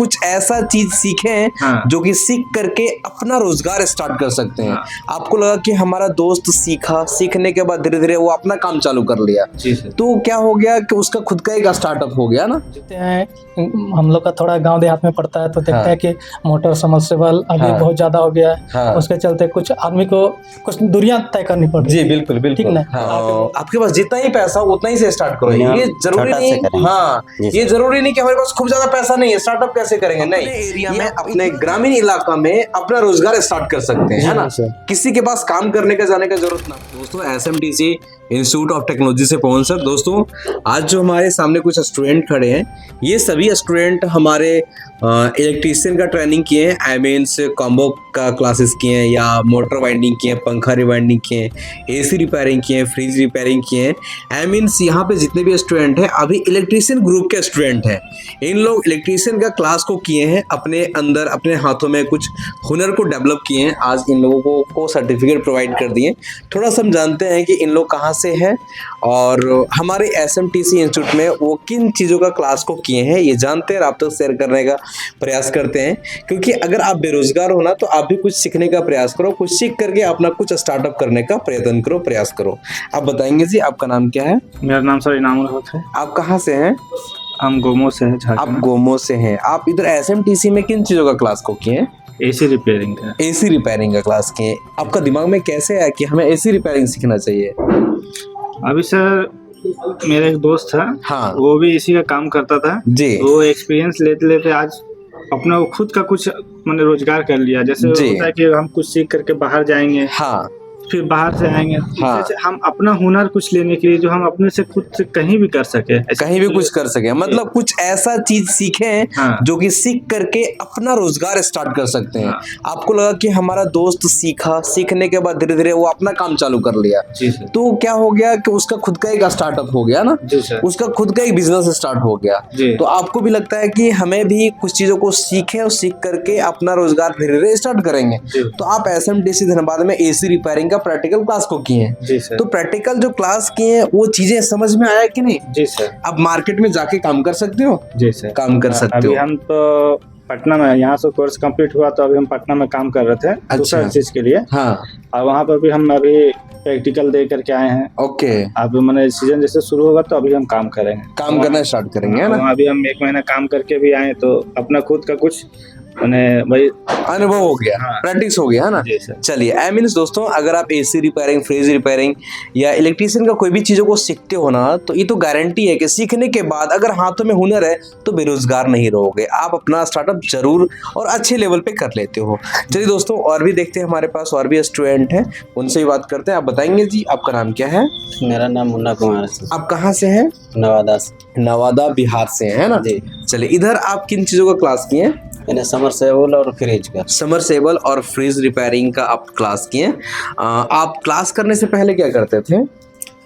कुछ ऐसा चीज सीखें जो कि सीख करके अपना रोजगार स्टार्ट कर सकते हैं। आपको लगा कि हमारा दोस्त सीखा, सीखने के बाद धीरे धीरे वो अपना काम चालू कर लिया, तो क्या हो गया कि उसका खुद का एक स्टार्टअप हो गया ना। हम लोग का थोड़ा गांव देहात में पड़ता है तो देखते हैं कि मोटर समरसेबल अभी बहुत ज्यादा हो गया है। उसके चलते कुछ आदमी को कुछ दूरियां तय करनी पड़ती है। जी बिल्कुल बिल्कुल, ठीक ना। आपके पास जितना ही पैसा हो उतना ही से स्टार्ट करो। ये जरूरी नहीं, हाँ ये जरूरी नहीं कि हमारे पास खूब ज्यादा पैसा नहीं है, स्टार्टअप कैसे करेंगे। नहीं, एरिया में अपने ग्रामीण इलाका में अपना रोजगार स्टार्ट कर सकते हैं, है ना। किसी के पास काम करने का जाने का जरूरत ना। दोस्तों SMTC इंस्टीट्यूट ऑफ टेक्नोलॉजी से पहुंच सर। दोस्तों आज जो हमारे सामने कुछ स्टूडेंट खड़े हैं, ये सभी स्टूडेंट हमारे इलेक्ट्रीशियन का ट्रेनिंग किए हैं, आई मीन्स कॉम्बो का क्लासेस किए हैं, या मोटर वाइंडिंग किए हैं, पंखा रिवाइंडिंग किए हैं, AC रिपेयरिंग किए हैं, फ्रिज रिपेयरिंग किए हैं। आई मीन्स यहाँ पे जितने भी स्टूडेंट हैं अभी इलेक्ट्रीशियन ग्रुप के स्टूडेंट हैं। इन लोग इलेक्ट्रीशियन का क्लास को किए हैं, अपने अंदर अपने हाथों में कुछ हुनर को डेवलप किए हैं। आज इन लोगों को सर्टिफिकेट प्रोवाइड कर दिए। थोड़ा सा हम जानते हैं कि इन लोग कहाँ से हैं और हमारे SMTC इंस्टीट्यूट में वो किन चीज़ों का क्लास को किए हैं, ये जानते हैं और आप तक शेयर करने का प्रयास करते हैं। क्योंकि अगर आप बेरोजगार हो ना तो आप भी कुछ सीखने का प्रयास करो, कुछ सीख करके अपना कुछ स्टार्टअप करने का प्रयत्न करो, प्रयास करो। आप बताएंगे जी आपका नाम क्या है? मेरा नाम सर इनामुल हक है। आप कहाँ से हैं? हम गोमो से हैं। आप गोमो से हैं। आप इधर SMTC में किन चीज़ों का क्लास को किए हैं? AC रिपेयरिंग का। AC रिपेयरिंग का क्लास किए। आपका दिमाग में कैसे आया कि हमें AC रिपेयरिंग सीखना चाहिए? अभी सर मेरा एक दोस्त था, हाँ, वो भी इसी का काम करता था जी। वो एक्सपीरियंस लेते लेते आज अपना खुद का कुछ मैंने रोजगार कर लिया। जैसे होता है कि हम कुछ सीख करके बाहर जाएंगे, हाँ, फिर बाहर से आएंगे, हाँ, जैसे हम अपना हुनर कुछ लेने के लिए जो हम अपने से खुद से कहीं भी कर सके, कहीं भी कुछ कर सके, मतलब कुछ ऐसा चीज सीखें जो कि सीख करके अपना रोजगार स्टार्ट कर सकते हैं। आपको लगा कि हमारा दोस्त सीखा, सीखने के बाद धीरे धीरे वो अपना काम चालू कर लिया, तो क्या हो गया कि उसका खुद का एक स्टार्टअप हो गया ना, उसका खुद का एक बिजनेस स्टार्ट हो गया। तो आपको भी लगता है कि हमें भी कुछ चीजों को सीखें और सीख करके अपना रोजगार धीरे धीरे स्टार्ट करेंगे। तो आप SMTC धनबाद में AC रिपेयरिंग का प्रैक्टिकल क्लास को किए हैं। जी सर। तो प्रैक्टिकल जो क्लास किए हैं वो चीजें समझ में आया कि नहीं? जी सर। अब मार्केट में जाके काम कर सकते हो? जी सर, काम कर सकते अभी हो। हम तो पटना में, यहाँ से कोर्स कंप्लीट हुआ तो अभी हम पटना में काम कर रहे थे दूसरा चीज के लिए। हाँ, और वहाँ पर भी हम अभी प्रैक्टिकल दे करके आए हैं। ओके। अभी मैंने सीजन जैसे शुरू होगा तो अभी हम काम करेंगे, काम करना स्टार्ट करेंगे, है ना। अभी हम 1 महीना काम करके भी आए तो अपना खुद का कुछ मैंने भाई अनुभव हो गया, प्रैक्टिस हो गया, है ना। चलिए आई मीन्स दोस्तों, अगर आप AC रिपेयरिंग, फ्रिज रिपेयरिंग या इलेक्ट्रीशियन का कोई भी चीजों को सीखते हो ना, तो ये तो गारंटी है कि सीखने के बाद अगर हाथों में हुनर है तो बेरोजगार नहीं रहोगे, आप अपना स्टार्टअप जरूर और अच्छे लेवल पे कर लेते हो। चलिए दोस्तों, और भी देखते हैं, हमारे पास और भी स्टूडेंट हैं, उनसे भी बात करते हैं। आप बताएंगे जी आपका नाम क्या है? मेरा नाम मुन्ना कुमार है। आप कहाँ से हैं? नवादा से। नवादा बिहार से है ना जी। चलिए, इधर आप किन चीजों का क्लास किए हैं? मैंने समरसेबल और फ्रिज का। समरसेबल और फ्रिज रिपेयरिंग का आप क्लास किए। आप क्लास करने से पहले क्या करते थे?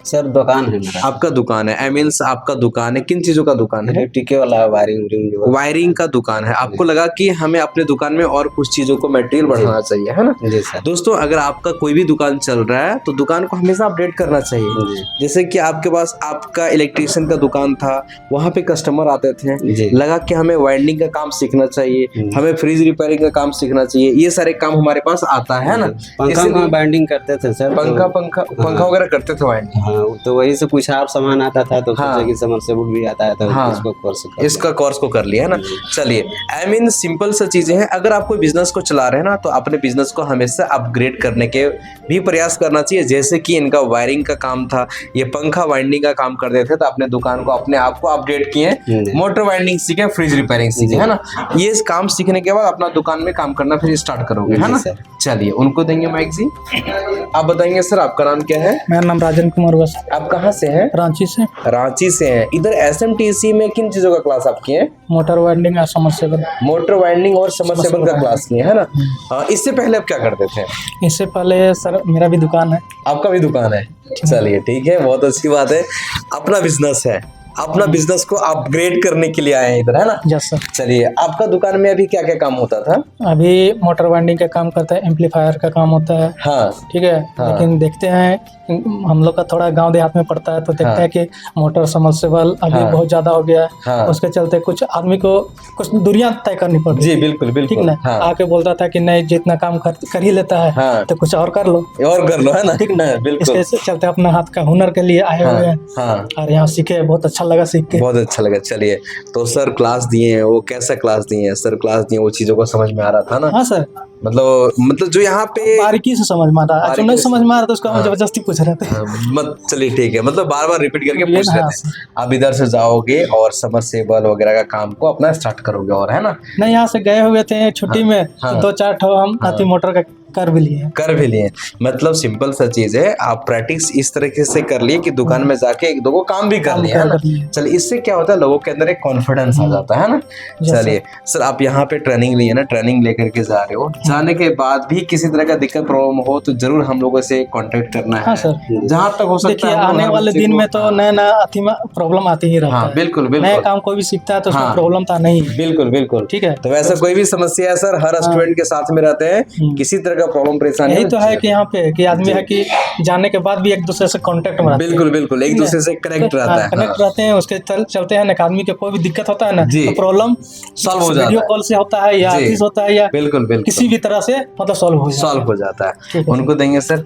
सर दुकान है मेरा। आपका दुकान है, आई मीन्स आपका दुकान है, किन चीजों का दुकान है? इलेक्ट्रिक वाला वायरिंग वायरिंग का दुकान है। आपको लगा कि हमें अपने दुकान में और कुछ चीजों को मटेरियल बढ़ाना चाहिए, है ना। जी सर। दोस्तों, अगर आपका कोई भी दुकान चल रहा है तो दुकान को हमेशा अपडेट करना चाहिए। जैसे कि आपके पास आपका इलेक्ट्रिशियन का दुकान था, वहाँ पे कस्टमर आते थे, लगा कि हमें वायरिंग का काम सीखना चाहिए, हमें फ्रिज रिपेयरिंग का काम सीखना चाहिए, ये सारे काम हमारे पास आता है ना। पंखा बाइंडिंग करते थे सर, पंखा वगैरह करते थे वायरिंग। हाँ, तो वही से कुछ आप सामान आता था तो सोचा कि समरसेबल भी आता है तो इसका कोर्स को कर लिया, है ना। चलिए, आई मीन सिंपल सा चीजें हैं। अगर आप कोई बिजनेस को चला रहे हैं ना, तो अपने बिजनेस को हमेशा अपग्रेड करने के भी प्रयास करना चाहिए। जैसे कि इनका वायरिंग का काम था, ये पंखा वाइंडिंग का काम करते थे, तो अपने दुकान को अपने आप को अपडेट किए, मोटर वाइंडिंग सीखे, फ्रिज रिपेयरिंग सीखे, है ना। ये काम सीखने के बाद अपना दुकान में काम करना फिर स्टार्ट करोगे, है ना। चलिए, उनको देंगे माइक जी। आप बताएंगे सर आपका नाम क्या है? मेरा नाम राजन कुमार वस्त। आप कहाँ से हैं? रांची से। रांची से हैं। इधर SMTC में किन चीजों का क्लास आप किए हैं? मोटर वाइंडिंग और समरसेबल। मोटर वाइंडिंग और समरसेबल का क्लास किए, है ना। इससे पहले आप क्या करते थे? इससे पहले सर मेरा भी दुकान है। आपका भी दुकान है? चलिए ठीक है, बहुत अच्छी बात है, अपना बिजनेस है। अपना बिजनेस को अपग्रेड करने के लिए आए हैं इधर, है ना? Yes sir. चलिए, आपका दुकान में अभी क्या क्या काम होता था? अभी मोटर वाइंडिंग का काम करता है, एम्पलीफायर का काम होता है। हाँ ठीक है। हाँ। लेकिन देखते हैं, हम लोग का थोड़ा गांव देहात में पड़ता है, तो देखते हैं कि मोटर समर्सिबल अभी बहुत ज्यादा हो गया है। उसके चलते कुछ आदमी को कुछ दूरियां तय करनी पड़ती जी, है। बिल्कुल ठीक बिल्कुल। ना? आके बोलता था कि नहीं, जितना काम कर ही लेता है तो कुछ और कर लो, है ना? ठीक ना? बिल्कुल। इसके चलते अपना हाथ का हुनर के लिए आए हुए हैं। और यहाँ सीखे, बहुत अच्छा लगा सीख के। बहुत अच्छा लगा। चलिए, तो सर क्लास दिए हैं, वो कैसा क्लास दिए हैं? सर क्लास दिए, वो चीजों को समझ में आ रहा था ना? हाँ सर, मतलब जो यहाँ पे बारीकी से समझ में आ रहा है। नहीं समझ में आ रहा तो उसको हम जबरदस्ती पूछ रहे थे। मत चलिए ठीक है, मतलब बार बार रिपीट करके पूछ हाँ, लेते हैं। आप इधर से जाओगे और समरसेबल वगैरह का काम को अपना स्टार्ट करोगे, और है ना? नहीं, यहाँ से गए हुए थे छुट्टी में, तो 2-4 ठो हम हाथी मोटर का कर भी लिए। मतलब सिंपल सा चीज है, आप प्रैक्टिस इस तरीके से कर लिए कि दुकान में जाके एक दो को काम भी कर लिया, है ना? चलिए, इससे क्या होता है, लोगों के अंदर एक कॉन्फिडेंस आ जाता है ना? चलिए सर, आप यहाँ पे ट्रेनिंग लिए ना, ट्रेनिंग लेकर के जा रहे हो, जाने के बाद भी किसी तरह का दिक्कत प्रॉब्लम हो तो जरूर हम लोगों से कांटेक्ट करना है। हाँ सर, जहाँ तक हो सकता देखिए, है आने वाले दिन में तो नया नया अथी में प्रॉब्लम आती ही रहता है। बिल्कुल नया बिल्कुल। काम कोई भी सीखता है तो उसमें प्रॉब्लम तो नहीं है। बिल्कुल बिल्कुल, ठीक है। तो वैसा कोई भी समस्या है सर, हर स्टूडेंट के साथ में रहते हैं, किसी तरह का प्रॉब्लम परेशानी यही तो है कि यहाँ पे कि आदमी है कि जाने के बाद भी एक दूसरे से कांटेक्ट में रहते हैं। बिल्कुल बिल्कुल, एक दूसरे से कनेक्ट रहता है। कनेक्ट रहते हैं, उसके चलते हैं ना, आदमी के कोई भी दिक्कत होता है ना तो प्रॉब्लम सॉल्व हो जाता है, वीडियो कॉल से होता है या ऑफिस होता है या बिल्कुल बिल्कुल किसी भी तरह से मतलब सॉल्व हो जाता है। उनको देंगे सर।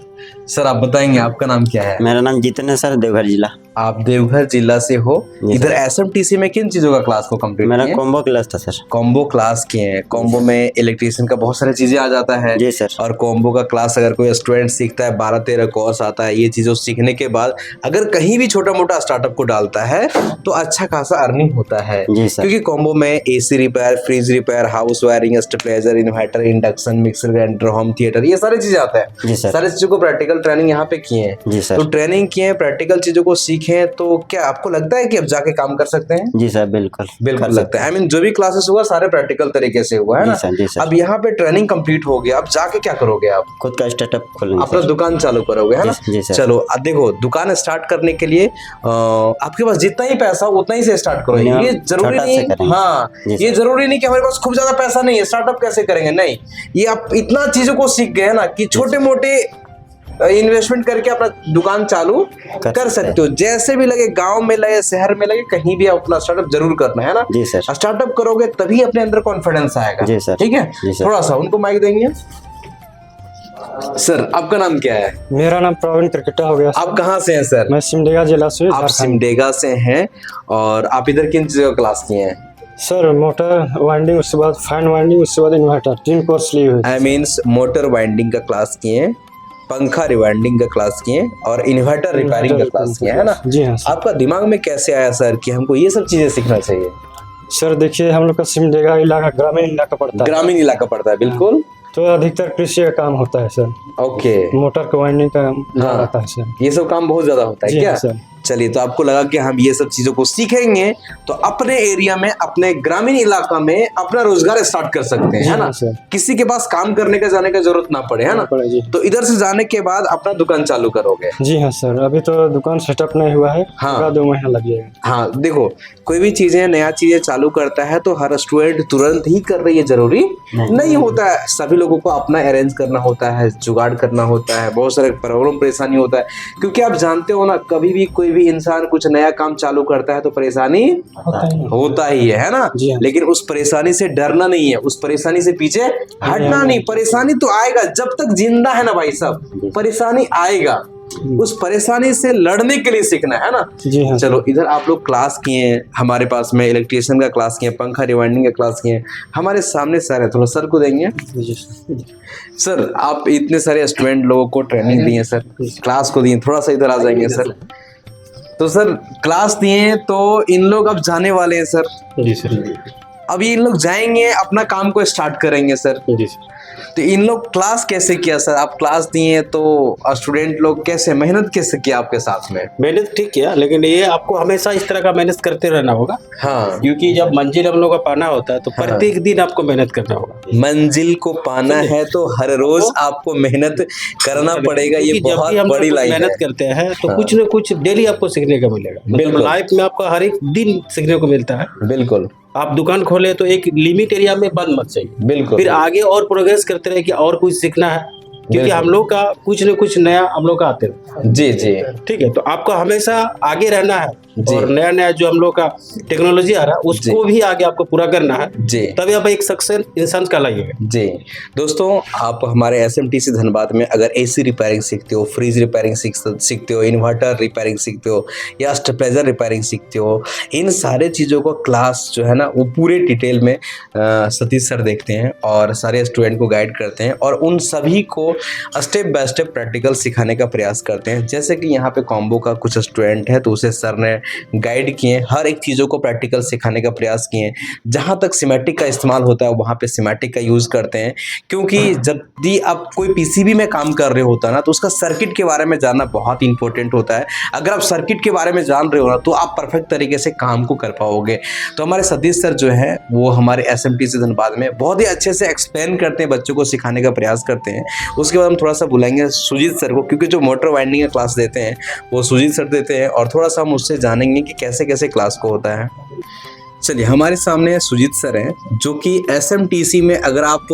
सर आप बताएंगे, आपका नाम क्या है? मेरा नाम जितेंद्र सर, देवघर जिला। आप देवघर जिला से हो। इधर एसएमटीसी में किन चीजों का क्लास को कंप्लीट किया? मेरा कॉम्बो क्लास था सर। कॉम्बो क्लास किए हैं। कॉम्बो में इलेक्ट्रिशियन का बहुत सारी चीजें आ जाता है। जी सर। और कॉम्बो का क्लास अगर कोई स्टूडेंट सीखता है, 12-13 कोर्स आता है, ये चीजों सीखने के बाद अगर कहीं भी छोटा मोटा स्टार्टअप को डालता है तो अच्छा खासा अर्निंग होता है। जी सर। क्योंकि कॉम्बो में AC repair, fridge repair, house wiring, stabiliser, inverter, induction, mixer grinder, home theatre, ये सारी चीजें आता है। सारी चीजों को प्रैक्टिकल ट्रेनिंग यहाँ पे किए हैं। जी सर। तो ट्रेनिंग किए, प्रैक्टिकल चीजों को सीखे, तो क्या आपको लगता है कि अब जाके काम कर सकते हैं? जी सर, बिल्कुल बिल्कुल लगता है। आई मीन जो भी क्लासेस हुआ सारे प्रैक्टिकल तरीके से हुआ है ना? जी सर। अब यहाँ पे ट्रेनिंग कंप्लीट हो गया, अब जाके क्या करोगे आप? खुद का स्टार्टअप खोलेंगे, अपना दुकान चालू करोगे, है ना? जी सर। चलो, अब देखो, दुकान स्टार्ट करने के लिए आपके पास जितना ही पैसा उतना ही से स्टार्ट करो। ये जरूरी नहीं, हाँ, ये जरूरी नहीं कि हमारे पास खूब ज्यादा पैसा नहीं है, स्टार्टअप कैसे करेंगे? नहीं, ये आप इतना चीजों को सीख गए ना कि छोटे मोटे इन्वेस्टमेंट करके अपना दुकान चालू कर सकते हो। जैसे भी लगे, गांव में लगे, शहर में लगे, कहीं भी अपना स्टार्टअप जरूर करना है ना? जी सर। स्टार्टअप करोगे तभी अपने अंदर कॉन्फिडेंस आएगा। जी सर। ठीक है, थोड़ा सा उनको माइक देंगे। सर आपका नाम क्या है? मेरा नाम प्रवीण क्रिकेटा हो गया। आप कहाँ से हैं सर? मैं सिमडेगा जिला से। आप सिमडेगा से हैं, और आप इधर किन चीजों का क्लास किए हैं? सर मोटर वाइंडिंग, उसके बाद फैन वाइंडिंग, उसके बाद इन्वर्टर, 3 कोर्स लिए हुए। आई मीन्स मोटर वाइंडिंग का क्लास किए, पंखा रिवाइंडिंग का क्लास किए और इन्वर्टर रिपेयरिंग का क्लास किए, है ना? जी हाँ। आपका दिमाग में कैसे आया सर कि हमको ये सब चीजें सीखना चाहिए? सर देखिए, हम लोग का सिमडेगा इलाका ग्रामीण इलाका पड़ता है। ग्रामीण इलाका पड़ता है, बिल्कुल। तो अधिकतर कृषि का काम होता है सर। ओके। मोटर का वाइंडिंग का रहता है सर। ये सब काम बहुत ज्यादा होता है क्या सर? चलिए, तो आपको लगा कि हम ये सब चीजों को सीखेंगे तो अपने एरिया में, अपने ग्रामीण इलाका में अपना रोजगार स्टार्ट कर सकते हैं, है ना? किसी के पास काम करने का जाने का जरूरत ना पड़े, है ना? तो इधर से जाने के बाद अपना दुकान चालू करोगे? जी हाँ सर, अभी तो दुकान सेटअप नहीं हुआ है। हाँ, 2 महीना लग जाएगा। हाँ, देखो, कोई भी चीजें, नया चीजें चालू करता है तो हर स्टूडेंट तुरंत ही कर रही है जरूरी नहीं होता है। सभी लोगों को अपना अरेंज करना होता है, जुगाड़ करना होता है, बहुत सारे प्रॉब्लम परेशानी होता है। क्योंकि आप जानते हो ना, कभी भी कोई भी इंसान कुछ नया काम चालू करता है तो परेशानी होता ही है ना? लेकिन उस परेशानी से डरना नहीं है, उस परेशानी से पीछे हटना नहीं। परेशानी तो आएगा, जब तक जिंदा है ना भाई साहब, परेशानी आएगा। उस परेशानी से लड़ने के लिए सीखना है ना? जी हाँ। चलो, इधर आप लोग क्लास किए, हमारे पास में इलेक्ट्रिशियन का क्लास किए, पंखा रिवाइंडिंग का क्लास किए, हमारे सामने सर है, थोड़ा सर को देंगे। सर आप इतने सारे स्टूडेंट लोगों को ट्रेनिंग दिए सर, क्लास को दिए, थोड़ा सा इधर आ जाएंगे सर। तो सर क्लास दिए तो इन लोग अब जाने वाले हैं सर। जी सर। अब ये इन लोग जाएंगे अपना काम को स्टार्ट करेंगे सर। जी तो इन लोग क्लास कैसे किया सर? आप क्लास दिए तो स्टूडेंट लोग कैसे मेहनत कैसे किया आपके साथ में? मेहनत ठीक किया, लेकिन ये आपको हमेशा इस तरह का मेहनत करते रहना होगा। हाँ, क्योंकि जब मंजिल हम लोग का पाना होता है तो प्रत्येक दिन आपको मेहनत करना होगा। मंजिल को पाना है तो हर रोज आपको मेहनत करना पड़ेगा। ये क्योंकि जब बहुत भी हम बड़ी लाइन मेहनत है। करते हैं तो कुछ न कुछ डेली आपको सीखने का मिलेगा। मतलब बिल्कुल। लाइफ में आपको हर एक दिन सीखने को मिलता है। बिल्कुल आप दुकान खोले तो एक लिमिट एरिया में बंद मत चाहिए, बिल्कुल। फिर आगे और प्रोग्रेस करते रहे कि और कुछ सीखना है, क्योंकि हम लोग का कुछ न कुछ नया हम लोग का आते हैं। जी जी ठीक है, तो आपको हमेशा आगे रहना है जी। और नया नया जो हम लोग का टेक्नोलॉजी आ रहा है उसको भी आगे आपको पूरा करना है जी तभी आप एक सक्सेस इंसान कहलाइएगा। जी। दोस्तों, आप हमारे SMTC धनबाद में अगर AC रिपेयरिंग सीखते हो, फ्रिज रिपेयरिंग सीखते हो, इन्वर्टर रिपेयरिंग सीखते हो या स्टेबलाइजर रिपेयरिंग सीखते हो, इन सारे चीज़ों का क्लास जो है ना वो पूरे डिटेल में सतीश सर देखते हैं और सारे स्टूडेंट को गाइड करते हैं और उन सभी को स्टेप बाय स्टेप प्रैक्टिकल सिखाने का प्रयास करते हैं। जैसे कि यहाँ पे कॉम्बो का कुछ स्टूडेंट है तो उसे सर ने गाइड किए, हर एक चीज़ों को प्रैक्टिकल सिखाने का प्रयास किए। जहाँ तक सिमेटिक का इस्तेमाल होता है वहाँ पे सिमेटिक का यूज़ करते हैं, क्योंकि जब भी आप कोई PCB में काम कर रहे होता है ना तो उसका सर्किट के बारे में जानना बहुत इंपॉर्टेंट होता है। अगर आप सर्किट के बारे में जान रहे हो ना तो आप परफेक्ट तरीके से काम को कर पाओगे। तो हमारे सतीश सर जो है वो हमारे SMTC धनबाद में बहुत ही अच्छे से एक्सप्लेन करते हैं, बच्चों को सिखाने का प्रयास करते हैं। उसके बाद हम थोड़ा सा बुलाएंगे सुजीत सर को, क्योंकि जो मोटर वाइंडिंग का क्लास देते हैं वो सुजीत सर देते हैं और थोड़ा सा हम उससे जानेंगे कि कैसे कैसे क्लास को होता है। चलिए, हमारे सामने सुजीत सर हैं जो कि SMTC में अगर आप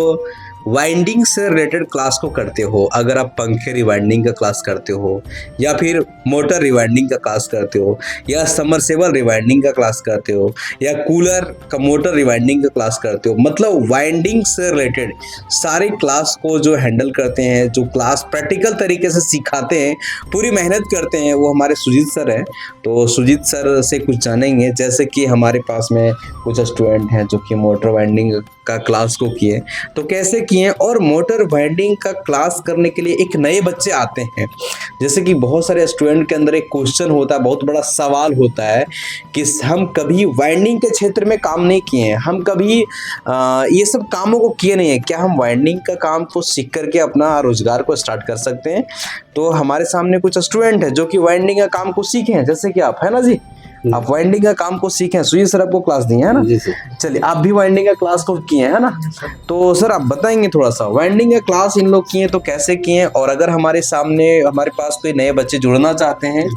वाइंडिंग से रिलेटेड क्लास को करते हो, अगर आप पंखे रिवाइंडिंग का क्लास करते हो या फिर मोटर रिवाइंडिंग का क्लास करते हो या समरसेबल रिवाइंडिंग का क्लास करते हो या कूलर का मोटर रिवाइंडिंग का क्लास करते हो, मतलब वाइंडिंग से रिलेटेड सारे क्लास को जो हैंडल करते हैं, जो क्लास प्रैक्टिकल तरीके से सिखाते हैं, पूरी मेहनत करते हैं, वो हमारे सुजीत सर हैं। तो सुजीत सर से कुछ जानेंगे। जैसे कि हमारे पास में कुछ स्टूडेंट हैं जो कि मोटर वाइंडिंग का क्लास को किए, तो कैसे किए, और मोटर वाइंडिंग का क्लास करने के लिए एक नए बच्चे आते हैं। जैसे कि बहुत सारे स्टूडेंट के अंदर एक क्वेश्चन होता है, बहुत बड़ा सवाल होता है कि हम कभी वाइंडिंग के क्षेत्र में काम नहीं किए हैं, हम कभी ये सब कामों को किए नहीं है, क्या हम वाइंडिंग का काम को सीख करके अपना रोजगार को स्टार्ट कर सकते हैं? तो हमारे सामने कुछ स्टूडेंट है जो कि वाइंडिंग का काम को सीखे हैं, जैसे कि आप है ना जी, आप वाइंडिंग का काम को सीखे हैं। सुजीत सर आपको क्लास दी है ना? जी सर। चलिए, आप भी वाइंडिंग का क्लास को किए हैं ना? तो सर आप बताएंगे थोड़ा सा वाइंडिंग का क्लास इन लोग किए तो कैसे किए, और अगर हमारे पास कोई नए बच्चे जुड़ना चाहते हैं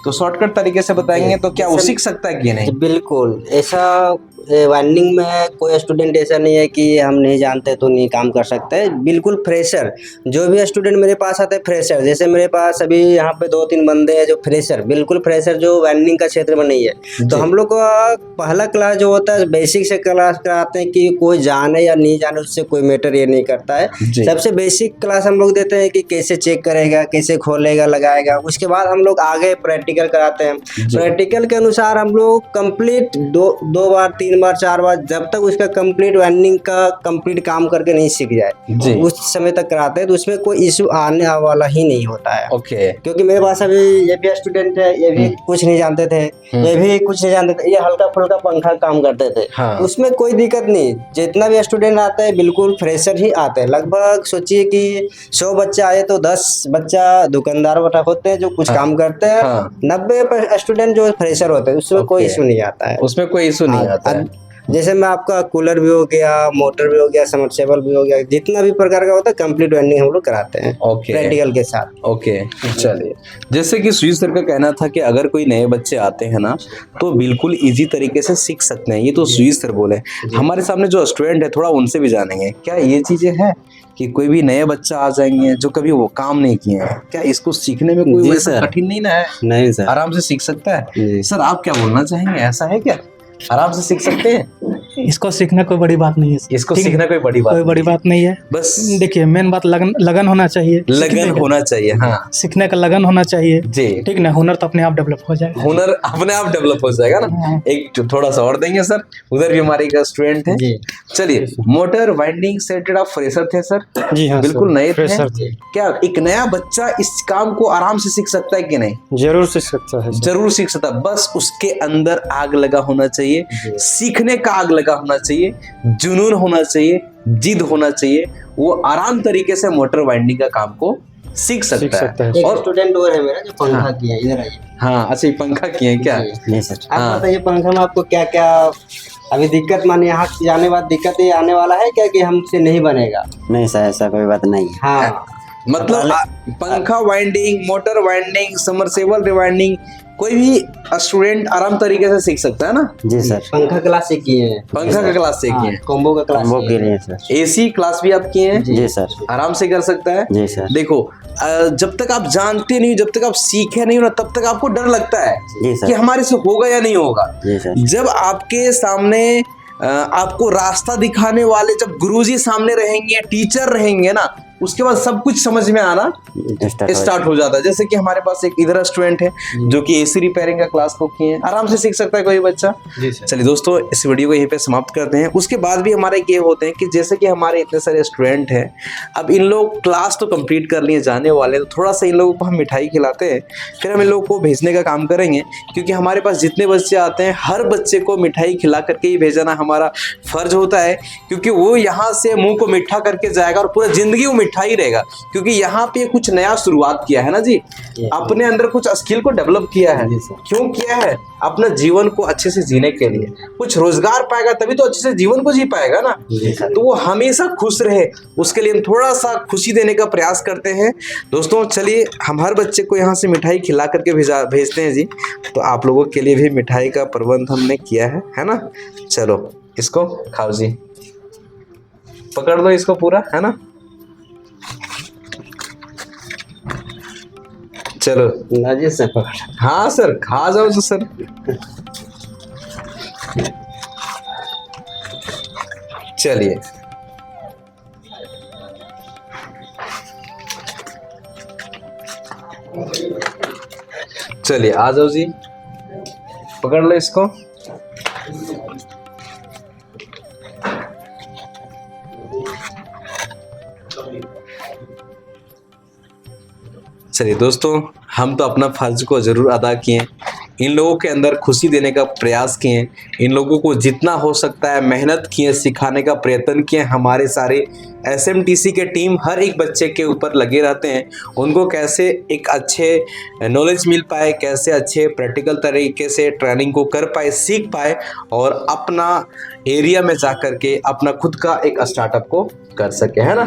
तो शॉर्टकट तरीके से बताएंगे तो क्या वो सीख सकता है कि नहीं? बिल्कुल, ऐसा वाइंडिंग में कोई स्टूडेंट ऐसा नहीं है कि हम नहीं जानते तो नहीं काम कर सकते। बिल्कुल फ्रेशर, जो भी स्टूडेंट मेरे पास आते हैं फ्रेशर, जैसे मेरे पास अभी यहाँ पे 2-3 बंदे हैं जो फ्रेशर, बिल्कुल फ्रेशर, जो वाइंडिंग का क्षेत्र में नहीं है। तो हम लोग का पहला क्लास जो होता है बेसिक से क्लास कराते हैं कि कोई जाने या नहीं जाने उससे कोई मैटर ये नहीं करता है। सबसे बेसिक क्लास हम लोग देते हैं कि कैसे चेक करेगा, कैसे खोलेगा, लगाएगा। उसके बाद हम लोग आगे प्रैक्टिकल कराते हैं। प्रैक्टिकल के अनुसार हम लोग कंप्लीट 2 बार 3 बार 4 बार, जब तक उसका कंप्लीट वाइंडिंग का कंप्लीट काम करके नहीं सीख जाए उस समय तक कराते हैं। तो उसमें कोई इशू आने वाला ही नहीं होता है। ओके। क्योंकि मेरे पास अभी ये भी स्टूडेंट है, ये भी कुछ नहीं जानते थे, ये भी कुछ नहीं जानते थे, ये हल्का फुल्का पंखा काम करते थे। हाँ। उसमें कोई दिक्कत नहीं। जितना भी स्टूडेंट आता है बिल्कुल फ्रेशर ही आते हैं। लगभग सोचिए कि 100 बच्चे आए तो 10 बच्चा दुकानदार होते हैं जो कुछ काम करते हैं। 90 स्टूडेंट जो फ्रेशर होते हैं उसमें कोई इशू नहीं आता है। उसमें कोई इशू नहीं आता है। जैसे मैं आपका कूलर भी हो गया, मोटर भी हो गया, समर्सेबल भी हो गया, जितना भी प्रकार का होता है कंप्लीट वाइंडिंग हम लोग कराते हैं प्रैक्टिकल के साथ। ओके, चलिए, जैसे कि सुजीत सर का कहना था कि अगर कोई नए बच्चे आते हैं ना तो बिल्कुल इजी तरीके से सीख सकते हैं। ये तो सुजीत सर बोले। हमारे सामने जो स्टूडेंट है थोड़ा उनसे भी जानेंगे, क्या ये चीजें हैं कि कोई भी नए बच्चा आ जाएंगे जो कभी वो काम नहीं किए हैं, क्या इसको सीखने में कोई वैसा कठिन नहीं ना है? नहीं सर, आराम से सीख सकता है। सर आप क्या बोलना चाहेंगे, ऐसा है क्या? आराम से सीख सकते हैं? इसको सीखना कोई बड़ी बात नहीं है। इसको सीखना कोई बड़ी बात नहीं है। बस देखिए, मेन बात लगन होना चाहिए। लगन होना चाहिए। हाँ, सीखने का लगन होना चाहिए जी। ठीक ना, हुनर तो अपने आप डेवलप हो जाएगा। हुनर अपने आप डेवलप हो जाएगा ना। एक थोड़ा सा और देंगे सर, उधर भी हमारे एक स्टूडेंट है। चलिए, मोटर वाइंडिंग से रिलेटेड आप फ्रेशर थे सर? जी हाँ, बिल्कुल नए थे। क्या एक नया बच्चा इस काम को आराम से सीख सकता है कि नहीं? जरूर सीख सकता है, जरूर सीख सकता है। बस उसके अंदर आग लगा होना चाहिए, सीखने का आग लगा लगा होना चाहिए, जुनून होना चाहिए, जिद होना चाहिए, वो आराम तरीके से मोटर वाइंडिंग का काम को सीख सकता है। एक और स्टूडेंट और है मेरा जो पंखा किया है, इधर आइए। हाँ अच्छा, ये पंखा किए हैं क्या? नहीं सर। आप बताइए पंखा में आपको क्या क्या अभी दिक्कत, माने यहाँ जाने बाद दिक्कत ये आने वाला है क्या कि हमसे नहीं बनेगा? नहीं सर, ऐसा कोई बात नहीं है। हाँ मतलब पंखा winding, motor winding, submersible rewinding कोई भी स्टूडेंट आराम तरीके से सीख सकता है ना? जी सर। पंखा क्लास से किए हैं, पंखा का क्लास से किए हैं, कॉम्बो का क्लास वो के लिए सर। एसी क्लास भी आप किए हैं? जी सर। आराम से कर सकता है। जी सर। देखो जब तक आप जानते नहीं, जब तक आप सीखे नहीं हो ना, तब तक आपको डर लगता है जी सर। कि हमारे से होगा या नहीं होगा। जी सर। जब आपके सामने आपको रास्ता दिखाने वाले जब गुरुजी सामने रहेंगे, टीचर रहेंगे ना, उसके बाद सब कुछ समझ में आना स्टार्ट हो जाता है। जैसे कि हमारे पास एक इधर स्टूडेंट है जो कि एसी रिपेयरिंग का क्लास को किए हैं, आराम से सीख सकता है कोई बच्चा। चलिए दोस्तों, इस वीडियो को यहीं पे समाप्त करते हैं। उसके बाद भी हमारे ये होते हैं कि जैसे कि हमारे इतने सारे स्टूडेंट हैं, अब इन लोग क्लास तो कंप्लीट कर लिए, जाने वाले, तो थोड़ा सा इन लोगों को हम मिठाई खिलाते हैं, फिर हम इन लोगों को भेजने का काम करेंगे। क्योंकि हमारे पास जितने बच्चे आते हैं, हर बच्चे को मिठाई खिला करके ही भेजना हमारा फर्ज होता है। क्योंकि वो यहाँ से मुंह को मीठा करके जाएगा और पूरा जिंदगी वो मिठा ही रहेगा। क्योंकि यहाँ पे कुछ नया शुरुआत किया है ना जी, अपने अंदर कुछ स्किल को डेवलप किया है। क्यों किया है? अपना जीवन को अच्छे से जीने के लिए। कुछ रोजगार पाएगा तभी तो अच्छे से जीवन को जी पाएगा ना। तो वो हमेशा खुश रहे, उसके लिए हम थोड़ा सा खुशी देने का प्रयास करते हैं। दोस्तों चलिए, हम हर बच्चे को यहाँ से मिठाई खिला करके भेजते हैं जी। तो आप लोगों के लिए भी मिठाई का प्रबंध हमने किया है ना। चलो इसको खाओ जी, पकड़ लो इसको पूरा, है ना। चलो नाजिए से पकड़। हाँ सर, खा जाओ तो सर। चलिए चलिए, आ जाओ जी, पकड़ लो इसको। चलिए दोस्तों, हम तो अपना फर्ज को ज़रूर अदा किए, इन लोगों के अंदर खुशी देने का प्रयास किए, इन लोगों को जितना हो सकता है मेहनत किए, सिखाने का प्रयत्न किए। हमारे सारे SMTC के टीम हर एक बच्चे के ऊपर लगे रहते हैं, उनको कैसे एक अच्छे नॉलेज मिल पाए, कैसे अच्छे प्रैक्टिकल तरीके से ट्रेनिंग को कर पाए, सीख पाए और अपना एरिया में जा कर के अपना खुद का एक स्टार्टअप को कर सके, है ना।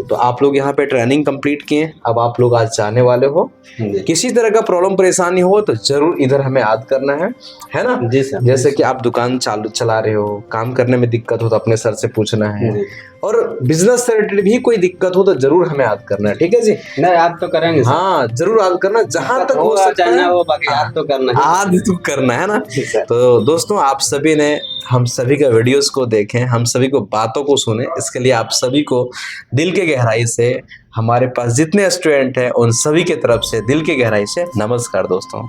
तो आप लोग यहाँ पे ट्रेनिंग कंप्लीट किए, अब आप लोग आज जाने वाले हो। किसी तरह का प्रॉब्लम परेशानी हो तो जरूर इधर हमें याद करना है ना जी सर। जैसे कि आप दुकान चला रहे हो, काम करने में दिक्कत हो तो अपने सर से पूछना है, और बिजनेस से रिलेटेड भी कोई दिक्कत हो तो जरूर हमें याद करना है, ठीक है जी। नहीं आप तो करेंगे। हाँ जरूर याद करना, जहां तक हो सकता है वो बाकी याद तो करना है, याद तो करना है ना। तो दोस्तों, आप सभी ने हम सभी का वीडियोस को देखें, हम सभी को बातों को सुने, इसके लिए आप सभी को दिल के गहराई से, हमारे पास जितने स्टूडेंट हैं उन सभी के तरफ से दिल के गहराई से नमस्कार दोस्तों।